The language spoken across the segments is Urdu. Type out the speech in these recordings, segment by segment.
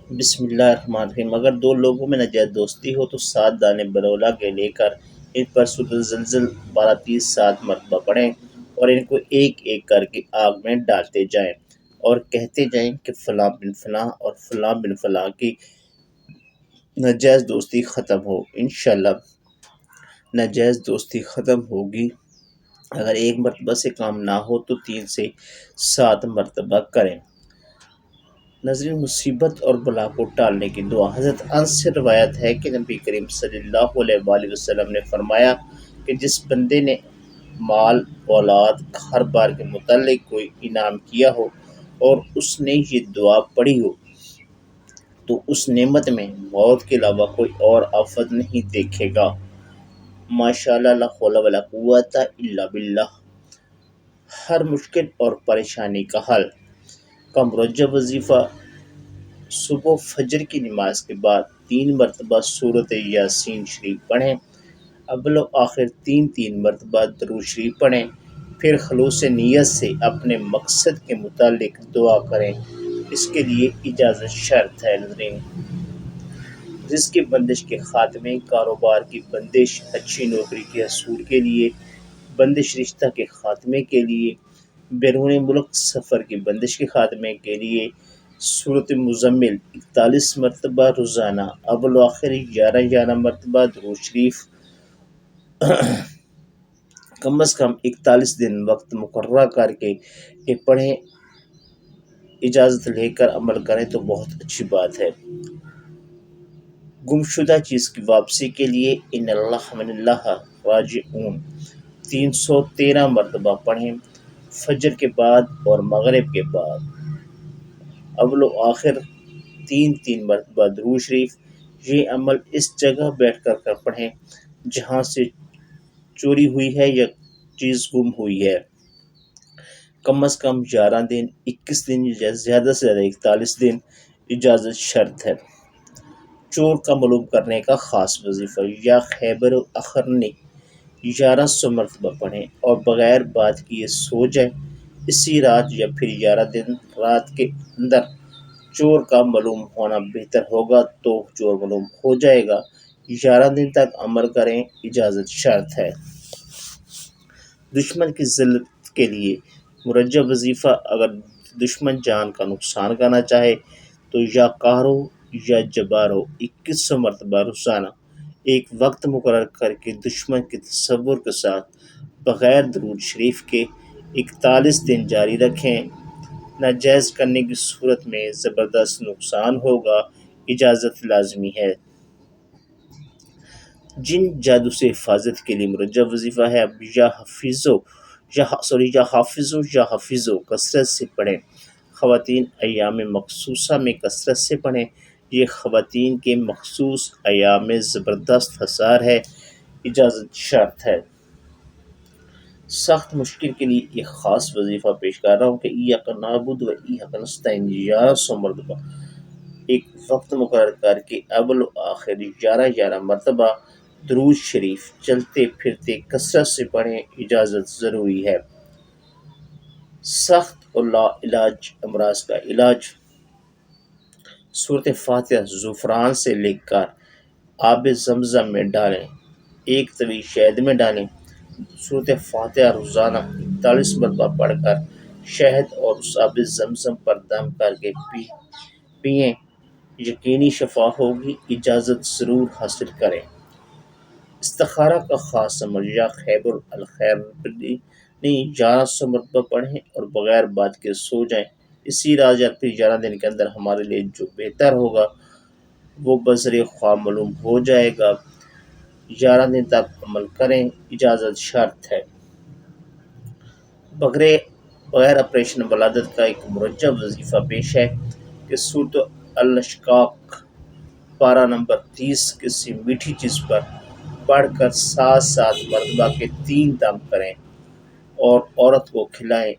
بسم اللہ الرحمن الرحیم۔ اگر دو لوگوں میں ناجائز دوستی ہو تو 7 دانے برولا کے لے کر ان پر سورۃ الزلزل 12 30 7 مرتبہ پڑھیں اور ان کو ایک ایک کر کے آگ میں ڈالتے جائیں اور کہتے جائیں کہ فلاں بن فلاں اور فلاں بن فلاں کی ناجائز دوستی ختم ہو۔ انشاءاللہ ناجائز دوستی ختم ہوگی۔ اگر ایک مرتبہ سے کام نہ ہو تو 3 سے 7 مرتبہ کریں۔ ناظرین، مصیبت اور بلا کو ٹالنے کی دعا۔ حضرت انس سے روایت ہے کہ نبی کریم صلی اللہ علیہ وآلہ وسلم نے فرمایا کہ جس بندے نے مال، اولاد، گھر بار کے متعلق کوئی انعام کیا ہو اور اس نے یہ دعا پڑھی ہو تو اس نعمت میں موت کے علاوہ کوئی اور آفت نہیں دیکھے گا۔ ماشاءاللہ، لا حول ولا قوت الا باللہ۔ ہر مشکل اور پریشانی کا حل کا مرجع وظیفہ: صبح فجر کی نماز کے بعد 3 مرتبہ سورۃ یاسین شریف پڑھیں۔ اول و آخر 3 مرتبہ درود شریف پڑھیں، پھر خلوص نیت سے اپنے مقصد کے متعلق دعا کریں۔ اس کے لیے اجازت شرط ہے۔ ناظرین، رزق کی بندش کے خاتمے، کاروبار کی بندش، اچھی نوکری کے حصول کے لیے، بندش رشتہ کے خاتمے کے لیے، بیرون ملک سفر کی بندش کے خاتمے کے لیے سورۃ مزمل 41 مرتبہ روزانہ اول و آخر 11 11 مرتبہ درود شریف کم از کم 41 دن وقت مقررہ کر کے یہ پڑھیں۔ اجازت لے کر عمل کریں تو بہت اچھی بات ہے۔ گمشدہ چیز کی واپسی کے لیے ان اللہ من اللہ راجعون 313 مرتبہ پڑھیں، فجر کے بعد اور مغرب کے بعد اول و آخر 3 3 مرتبہ درود شریف۔ یہ عمل اس جگہ بیٹھ کر پڑھیں جہاں سے چوری ہوئی ہے یا چیز گم ہوئی ہے۔ کم از کم 11 دن، 21 دن یا زیادہ سے زیادہ 41 دن۔ اجازت شرط ہے۔ چور کا معلوم کرنے کا خاص وظیفہ: یا خیبر الاخرنی 1100 مرتبہ پڑھیں اور بغیر بات کیے سو جائیں۔ اسی رات یا پھر 11 دن رات کے اندر چور کا معلوم ہونا بہتر ہوگا تو چور معلوم ہو جائے گا۔ 11 دن تک عمل کریں، اجازت شرط ہے۔ دشمن کی ذلت کے لیے مرجع وظیفہ: اگر دشمن جان کا نقصان کرنا چاہے تو یا قہر ہو یا جبار ہو 2100 مرتبہ روزانہ ایک وقت مقرر کر کے دشمن کے تصور کے ساتھ بغیر درود شریف کے 41 دن جاری رکھیں۔ ناجائز کرنے کی صورت میں زبردست نقصان ہوگا، اجازت لازمی ہے۔ جن جادو سے حفاظت کے لیے مرجع وظیفہ ہے: اب یا حافظو کثرت سے پڑھیں۔ خواتین ایام مخصوصہ میں کثرت سے پڑھیں۔ یہ خواتین کے مخصوص ایام میں زبردست حصار ہے، اجازت شرط ہے۔ سخت مشکل کے لیے ایک خاص وظیفہ پیش کر رہا ہوں کہ ایاک نعبد و ایاک نستعین 1100 مرتبہ ایک وقت مقرر کر کے اول و آخر 11 11 مرتبہ درود شریف چلتے پھرتے کثرت سے پڑھیں، اجازت ضروری ہے۔ سخت اور لا علاج امراض کا علاج: سورۃ فاتحہ زعفران سے لکھ کر آب زمزم میں ڈالیں، ایک طویل شہد میں ڈالیں۔ سورۃ فاتحہ روزانہ 41 مرتبہ پڑھ کر شہد اور اس آب زمزم پر دم کر کے پئیں، یقینی شفا ہوگی، اجازت ضرور حاصل کریں۔ استخارہ کا خاص عمل: یا خیبر الاخرنی 1100 مرتبہ پڑھیں اور بغیر بات کے سو جائیں۔ اسی رات یا پھر 11 دن کے اندر ہمارے لیے جو بہتر ہوگا وہ بذریعہ خواب معلوم ہو جائے گا۔ 11 دن تک عمل کریں، اجازت شرط ہے۔ بغیر آپریشن ولادت کا ایک مرجع وظیفہ پیش ہے کہ سورۃ الانشقاق پارہ نمبر 30 کسی میٹھی چیز پر پڑھ کر 7 7 مرتبہ کے 3 دم کریں اور عورت کو کھلائیں۔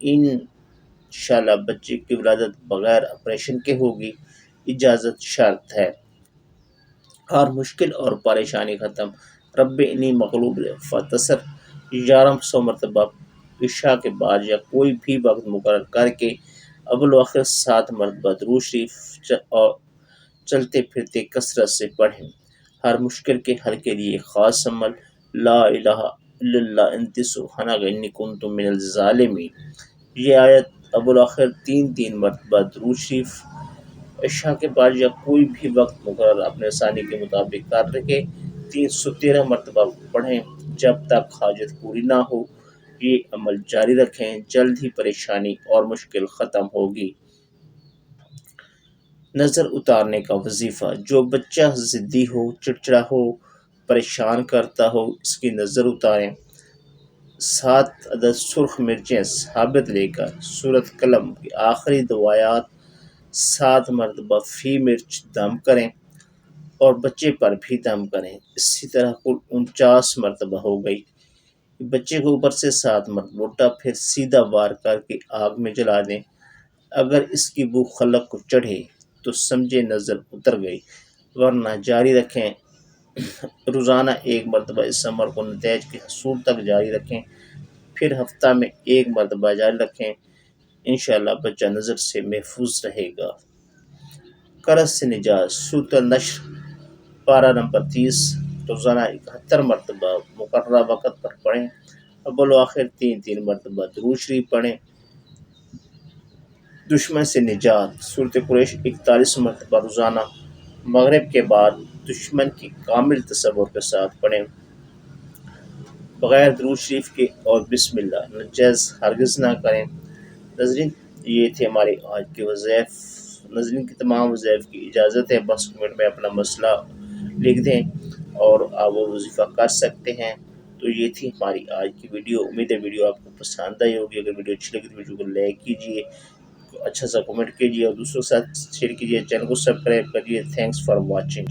انشاءاللہ بچے کی ولادت بغیر آپریشن کے ہوگی، اجازت شرط ہے۔ اور مشکل اور پریشانی ختم: رب انی مغلوب فانتصر 1100 مرتبہ عشاء کے بعد یا کوئی بھی وقت مقرر کر کے اول و آخر 7 مرتبہ درود شریف اور چلتے پھرتے کثرت سے پڑھیں۔ ہر مشکل کے حل کے لیے خاص عمل لا الہ الا اللہ انت سبحانک انی کنت من الظالمین۔ یہ آیت ابوالآخر تین تین مرتبہ درود شریف عشاء کے بعد یا کوئی بھی وقت مقرر اپنے ثانی کے مطابق کر رکھے 313 مرتبہ پڑھیں جب تک حاجت پوری نہ ہو۔ یہ عمل جاری رکھیں، جلد ہی پریشانی اور مشکل ختم ہوگی۔ نظر اتارنے کا وظیفہ، جو بچہ ضدی ہو، چڑچڑا ہو، پریشان کرتا ہو، اس کی نظر اتاریں۔ 7 عدد سرخ مرچیں ثابت لے کر سورۃ قلم کی آخری دو آیات 7 مرتبہ فی مرچ دم کریں اور بچے پر بھی دم کریں۔ اسی طرح کل 49 مرتبہ ہو گئی۔ بچے کو اوپر سے 7 مرتبہ الٹا پھر سیدھا وار کر کے آگ میں جلا دیں۔ اگر اس کی بو خلق کو چڑھے تو سمجھے نظر اتر گئی، ورنہ جاری رکھیں۔ روزانہ 1 مرتبہ اس عمل کو نتائج کے حصول تک جاری رکھیں، پھر ہفتہ میں 1 مرتبہ جاری رکھیں۔ انشاءاللہ بچہ نظر سے محفوظ رہے گا۔ قرض سے نجات، سورۃ النشر پارہ نمبر 30، روزانہ 71 مرتبہ مقررہ وقت پر پڑھیں۔ ابوالآخر 3 مرتبہ درود شریف پڑھیں۔ دشمن سے نجات، سورۃ قریش 41 مرتبہ روزانہ مغرب کے بعد دشمن کی کامل تصور کے ساتھ پڑھیں، بغیر درود شریف کے اور بسم اللہ نجائز ہرگز نہ کریں۔ ناظرین، یہ تھے ہمارے آج کے وظائف۔ ناظرین کی تمام وظائف کی اجازت ہے، بس کمنٹ میں اپنا مسئلہ لکھ دیں اور آپ وہ وظیفہ کر سکتے ہیں۔ تو یہ تھی ہماری آج کی ویڈیو۔ امید ہے ویڈیو آپ کو پسند آئی ہوگی۔ اگر ویڈیو اچھی لگی تو ویڈیو کو لائک کیجیے، اچھا سا کمنٹ کیجیے اور دوسروں کے ساتھ شیئر کیجیے، چینل کو سبسکرائب کریے۔ Thanks for watching.